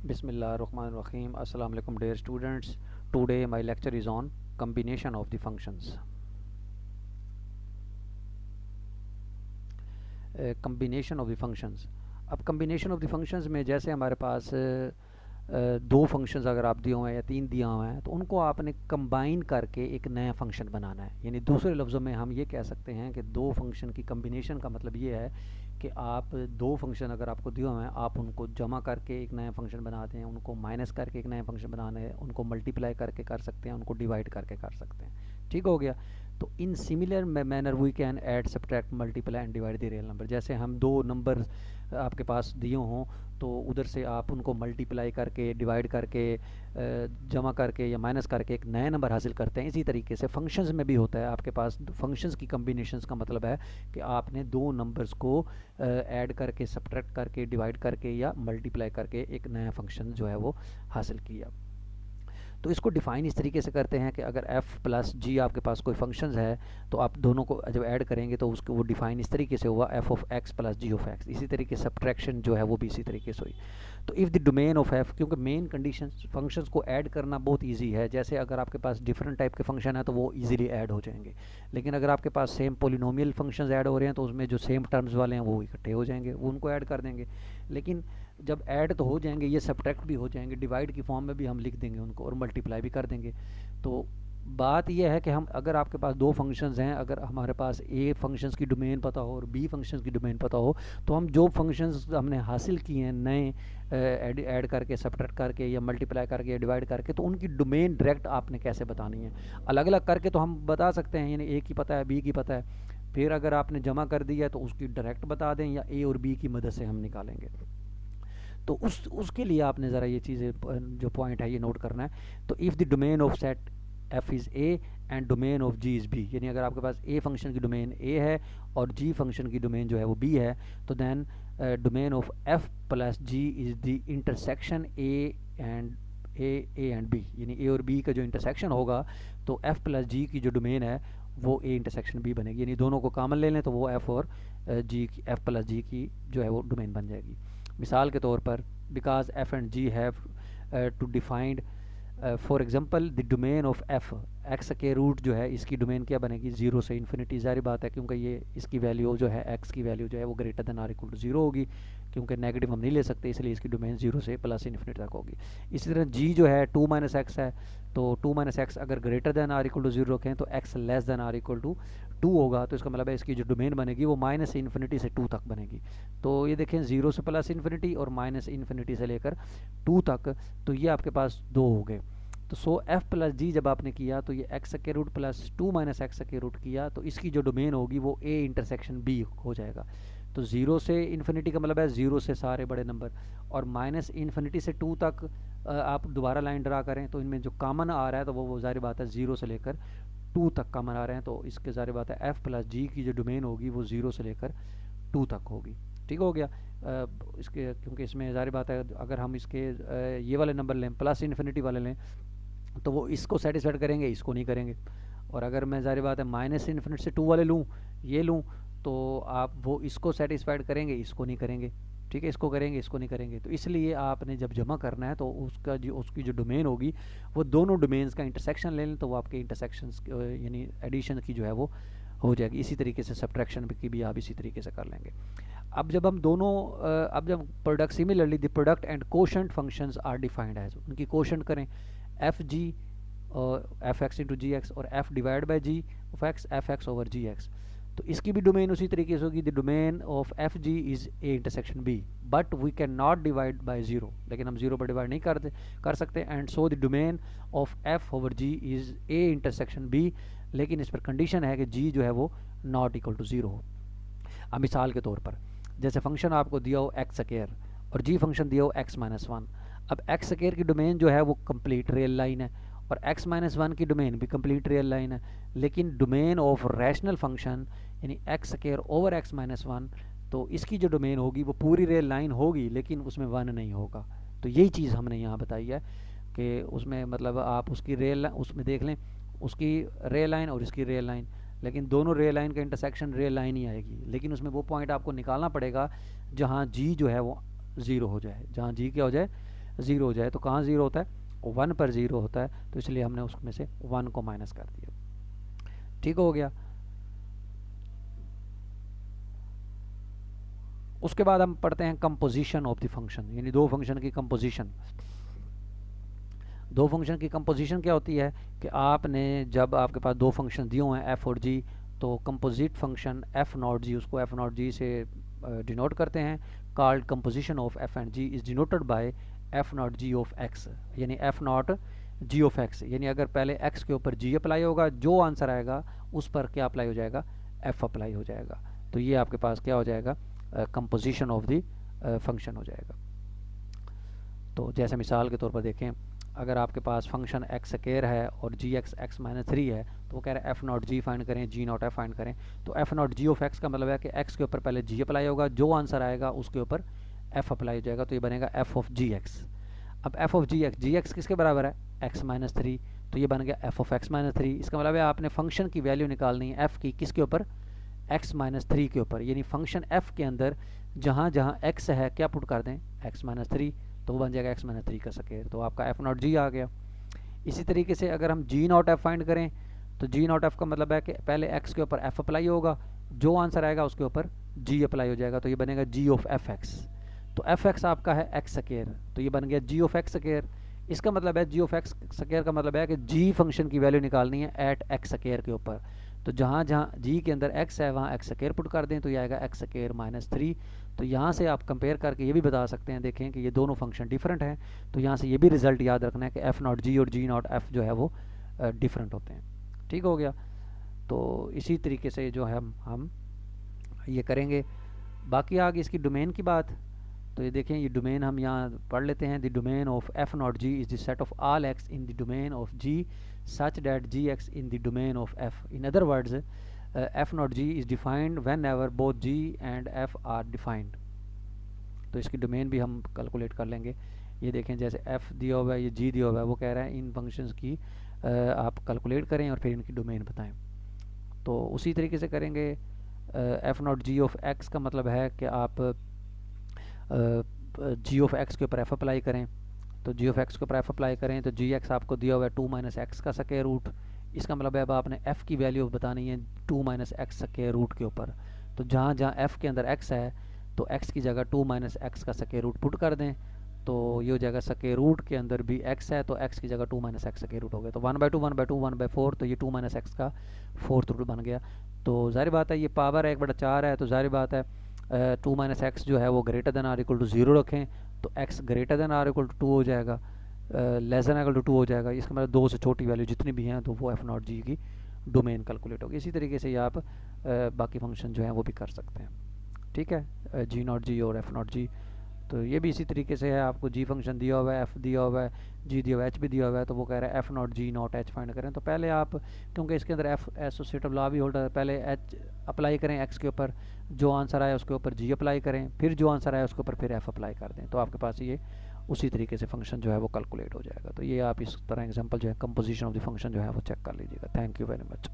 Bismillahirrahmanirrahim. Assalamu alaikum dear students. Today my lecture is on combination of the functions. Combination of the functions. अब combination of the functions में जैसे हमारे पास दो functions अगर आप दिए हुए हैं या तीन दिया हुआ है तो उनको आपने कंबाइन करके एक नया फंक्शन बनाना है। यानी दूसरे लफ्ज़ों में हम ये कह सकते हैं कि दो फंक्शन की कम्बिनेशन का मतलब ये है कि आप दो फंक्शन अगर आपको दिए हुए हैं आप उनको जमा करके एक नया फंक्शन बनाते हैं, उनको माइनस करके एक नया फंक्शन बनाना है, उनको मल्टीप्लाई करके कर सकते हैं, उनको डिवाइड करके कर सकते हैं। ठीक हो गया। तो in similar manner we can add subtract multiply and divide the real number. जैसे हम दो नंबर आपके पास दिए हों तो उधर से आप उनको मल्टीप्लाई करके डिवाइड करके जमा करके या माइनस करके एक नया नंबर हासिल करते हैं। इसी तरीके से फंक्शंस में भी होता है। आपके पास फंक्शंस की कम्बिनेशंस का मतलब है कि आपने दो नंबर्स को ऐड करके सब्ट्रैक्ट करके डिवाइड करके या मल्टीप्लाई करके एक नया फंक्शन जो है वो हासिल किया। तो इसको डिफ़ाइन इस तरीके से करते हैं कि अगर f प्लस जी आपके पास कोई फंक्शन है तो आप दोनों को जब ऐड करेंगे तो उसको वो डिफ़ाइन इस तरीके से हुआ f of x plus G of x। इसी तरीके सब्ट्रैक्शन जो है वो भी इसी तरीके से हुई। तो if the domain of f, क्योंकि मेन कंडीशन फंक्शंस को ऐड करना बहुत इजी है। जैसे अगर आपके पास डिफरेंट टाइप के फंक्शन है तो वो इजीली ऐड हो जाएंगे, लेकिन अगर आपके पास सेम पोलिनोमियल फंक्शंस ऐड हो रहे हैं तो उसमें जो सेम टर्म्स वाले हैं वो इकट्ठे हो जाएंगे, वो उनको ऐड कर देंगे। लेकिन जब ऐड तो हो जाएंगे, ये सब्ट्रैक्ट भी हो जाएंगे, डिवाइड की फॉर्म में भी हम लिख देंगे उनको और मल्टीप्लाई भी कर देंगे। तो बात यह है कि हम अगर आपके पास दो फंक्शंस हैं, अगर हमारे पास ए फंक्शंस की डोमेन पता हो और बी फंक्शंस की डोमेन पता हो तो हम जो फंक्शंस हमने हासिल किए हैं नए ऐड करके सब्ट्रैक्ट करके या मल्टीप्लाई करके या डिवाइड करके, तो उनकी डोमेन डायरेक्ट आपने कैसे बतानी है। अलग अलग करके तो हम बता सकते हैं, यानी ए की पता है बी की पता है, फिर अगर आपने जमा कर दिया तो उसकी डायरेक्ट बता दें या ए और बी की मदद से हम निकालेंगे। तो उसके लिए आपने ज़रा ये चीज़ें जो पॉइंट है ये नोट करना है। तो if the domain of set f is a and domain of g is b, यानी अगर आपके पास a फंक्शन की डोमेन a है और g फंक्शन की डोमेन जो है वो b है, तो then domain of f plus g is the intersection a and b, यानी a और b का जो इंटरसेक्शन होगा तो f प्लस g की जो डोमेन है वो a इंटरसेक्शन b बनेगी। यानी दोनों को कॉमन ले लें तो वो f और f प्लस g की जो है वो डोमेन बन जाएगी। मिसाल के तौर पर because f and g have to defined for example the domain of f, x के रूट जो है इसकी डोमेन क्या बनेगी 0 से इन्फिनिटी। ज़ाहिर बात है क्योंकि ये इसकी वैल्यू जो है x की वैल्यू जो है वो greater than or equal to 0 होगी, क्योंकि नेगेटिव हम नहीं ले सकते इसलिए इसकी डोमेन 0 से प्लस इन्फिनिटी तक होगी। इसी तरह g जो है 2 माइनस एक्स है, तो 2 माइनस एक्स अगर greater than or equal to 0 रखें तो x less than or equal to 2 होगा। तो इसका मतलब है इसकी जो डोमेन बनेगी वो माइनस इन्फिनिटी से 2 तक बनेगी। तो ये देखें 0 से प्लस इन्फिनिटी और माइनस इन्फिनिटी से लेकर 2 तक, तो ये आपके पास दो हो गए। तो सो f प्लस जी जब आपने किया तो ये x के रूट प्लस 2 माइनस एक्स के रूट किया, तो इसकी जो डोमेन होगी वो a इंटरसेक्शन b हो जाएगा। तो 0 से इन्फिनिटी का मतलब है 0 से सारे बड़े नंबर, और माइनस इन्फिनिटी से 2 तक आप दोबारा लाइन ड्रा करें तो इनमें जो कॉमन आ रहा है तो वो ज़ाहिर बात है 0 से लेकर 2 तक कॉमन आ रहे हैं, तो इसके ज़ाहिर बात है f प्लस जी की जो डोमेन होगी वो 0 से लेकर 2 तक होगी। ठीक हो गया। इसके क्योंकि इसमें ज़ाहिर बात है अगर हम इसके ये वाले नंबर लें प्लस इन्फिनिटी वाले लें तो वो इसको सेटिस्फाइड करेंगे, इसको नहीं करेंगे। और अगर मैं ज़ाहिर बात है माइनस इन्फिनिटी से 2 वाले लूँ, ये लूँ, तो आप वो इसको सेटिस्फाइड करेंगे, इसको नहीं करेंगे। ठीक है, इसको करेंगे, इसको नहीं करेंगे। तो इसलिए आपने जब जमा करना है तो उसकी जो डोमेन होगी वो दोनों डोमेन्स का इंटरसेक्शन ले लें, तो वो आपके इंटरसेक्शन यानी एडिशन की जो है वो हो जाएगी। इसी तरीके से सब्ट्रैक्शन की भी आप इसी तरीके से कर लेंगे। अब जब हम दोनों अब जब product similarly the product and quotient functions are defined as, उनकी कोशेंट करें एफ जी और F X into G X और F divide by G of X F X over G X. तो इसकी भी डोमेन उसी तरीके से होगी। The domain of F G is A intersection B, but we can not divide by 0, लेकिन हम 0 पर डिवाइड नहीं कर सकते। And so the domain of F over G is A intersection B, लेकिन इस पर कंडीशन है कि जी जो है वो नॉट इक्वल टू 0 हो। अब मिसाल के तौर पर जैसे फंक्शन आपको दिया हो एक्स स्क्वायर और जी फंक्शन दिया हो एक्स माइनस 1। अब एक्स स्क्वायर की डोमेन जो है वो कंप्लीट रियल लाइन है और एक्स माइनस 1 की डोमेन भी कंप्लीट रियल लाइन है, लेकिन डोमेन ऑफ रैशनल फंक्शन यानी x square over x minus 1, तो इसकी जो डोमेन होगी वो पूरी रियल लाइन होगी लेकिन उसमें 1 नहीं होगा। तो यही चीज़ हमने यहाँ बताई है कि उसमें मतलब आप उसकी रियल उसमें देख लें उसकी रियल लाइन और इसकी रियल लाइन, लेकिन दोनों रियल लाइन का इंटरसेक्शन रियल लाइन ही आएगी, लेकिन उसमें वो पॉइंट आपको निकालना पड़ेगा जहाँ जी जो है वो 0 हो जाए, जहाँ जी क्या हो जाए ज़ीरो हो जाए, तो कहाँ ज़ीरो होता है, 1 पर ज़ीरो होता है, तो इसलिए हमने उसमें से 1 को माइनस कर दिया। ठीक हो गया। उसके बाद हम पढ़ते हैं कंपोजिशन ऑफ द फंक्शन, यानी दो फंक्शन की कंपोजिशन। दो फंक्शन की कंपोजिशन क्या होती है कि आपने जब आपके पास दो फंक्शन दिए हुए हैं एफ और जी, तो composite function F not G, उसको एफ नॉट जी से डिनोट करते हैं। Called composition of F and G is denoted by F not G of X, यानी F not G of X, यानी अगर पहले एक्स के ऊपर जी अप्लाई होगा, जो आंसर आएगा उस पर क्या अप्लाई हो जाएगा, एफ अप्लाई हो जाएगा। तो ये आपके पास क्या हो जाएगा, कंपोजिशन ऑफ द फंक्शन हो जाएगा। तो जैसे मिसाल के तौर पर देखें, अगर आपके पास फंक्शन एक्स स्क्वायर है और जी एक्स एक्स माइनस 3 है, तो वो कह रहे हैं एफ नॉट जी फाइंड करें, जी नॉट एफ फाइंड करें। तो F not G of X का मतलब है कि एक्स के ऊपर पहले जी अप्लाई होगा, जो आंसर आएगा उसके ऊपर एफ अप्लाई हो जाएगा, तो ये बनेगा एफ ऑफ जी एक्स। अब एफ ऑफ जी एक्स किसके बराबर है, एक्स माइनस 3, तो ये बन गया एफ ऑफ एक्स माइनस 3। इसका मतलब है आपने फंक्शन की वैल्यू निकालनी है एफ की, किसके ऊपर, एक्स माइनस 3 के ऊपर, यानी फंक्शन एफ के अंदर जहाँ जहाँ एक्स है क्या पुट कर दें, एक्स माइनस 3, तो वो बन जाएगा एक्स माइनस 3 का स्क्वायर, तो आपका एफ नॉट जी आ गया। इसी तरीके से अगर हम जी नॉट एफ फाइंड करें, तो जी नॉट एफ का मतलब है कि पहले एक्स के ऊपर एफ अप्लाई होगा, जो आंसर आएगा उसके ऊपर जी अप्लाई हो जाएगा, तो ये बनेगा जी ऑफ एफ एक्स। तो एफ एक्स आपका है एक्स स्क्वायर, तो ये बन गया जी ऑफ एक्स स्क्वायर। इसका मतलब है जी ऑफ एक्स स्क्वायर का मतलब है कि जी फंक्शन की वैल्यू निकालनी है एट एक्स स्क्वायर के ऊपर, तो जहाँ जहाँ जी के अंदर एक्स है वहाँ एक्स स्क्वायर पुट कर दें, तो ये आएगा एक्स स्क्वायर माइनस 3। तो यहाँ से आप कंपेयर करके ये भी बता सकते हैं, देखें कि ये दोनों फंक्शन डिफरेंट हैं, तो यहाँ से ये भी रिजल्ट याद रखना है कि एफ नॉट जी और जी नॉट एफ जो है वो डिफरेंट होते हैं। ठीक हो गया। तो इसी तरीके से जो है हम ये करेंगे। बाकी आगे इसकी डोमेन की बात, तो ये देखें, ये डोमेन हम यहाँ पढ़ लेते हैं। The domain of F not G is the set of all X in the domain of G such that gx in the domain of f. In other words, f not g is defined whenever both g and f are defined. तो इसकी domain भी हम calculate कर लेंगे। ये देखें, जैसे f दिया हुआ है, ये g दिया हुआ है, वो कह रहा है इन फंक्शंस की आप कैलकुलेट करें और फिर इनकी डोमेन बताएं। तो उसी तरीके से करेंगे। f not g of x का मतलब है कि आप g ऑफ x के ऊपर f अप्लाई करें, तो जी ऑफ एक्स के ऊपर एफ अप्लाई करें, तो जी एक्स आपको दिया हुआ है 2 माइनस एक्स का स्क्वायर रूट। इसका मतलब है अब आपने एफ की वैल्यू बतानी है 2 माइनस एक्स स्क्वायर रूट के ऊपर, तो जहाँ जहाँ एफ के अंदर एक्स है तो एक्स की जगह 2 माइनस एक्स का स्क्वायर रूट पुट कर दें, तो ये हो जाएगा स्क्वायर रूट के अंदर भी एक्स है, तो एक्स की जगह 2 माइनस एक्स स्क्वायर रूट हो गया, तो 1/2 1/2 1/4, तो ये 2 माइनस एक्स का फोर्थ रूट बन गया। तो जाहिर बात है ये पावर है 1/4 है, तो जाहिर बात है 2 माइनस एक्स जो है वो greater than or equal to 0 रखें, तो x greater than or equal to 2 हो जाएगा, लेस देन इक्वल टू 2 हो जाएगा। इसका मतलब 2 से छोटी वैल्यू जितनी भी हैं तो वो एफ नॉट जी की डोमेन कैलकुलेट होगी। इसी तरीके से ये आप बाकी फंक्शन जो हैं वो भी कर सकते हैं। ठीक है, जी नॉट जी और एफ नॉट जी, तो ये भी इसी तरीके से है। आपको जी फंक्शन दिया हुआ है, एफ दिया हुआ है, जी दिया हुआ है, एच भी दिया हुआ है, तो वो कह रहा है f not g not h find करें। तो पहले आप, क्योंकि इसके अंदर एफ एसोसिएटिव लॉ भी होल्ड है, पहले एच अप्लाई करें एक्स के ऊपर, जो आंसर आया उसके ऊपर जी अप्लाई करें, फिर जो आंसर आया उसके ऊपर फिर एफ अप्लाई कर दें, तो आपके पास ये उसी तरीके से फंक्शन जो है वो कैलकुलेट हो जाएगा। तो ये आप इस तरह एग्जांपल जो है कंपोजिशन ऑफ द फंक्शन जो है वो चेक कर लीजिएगा। Thank you very much.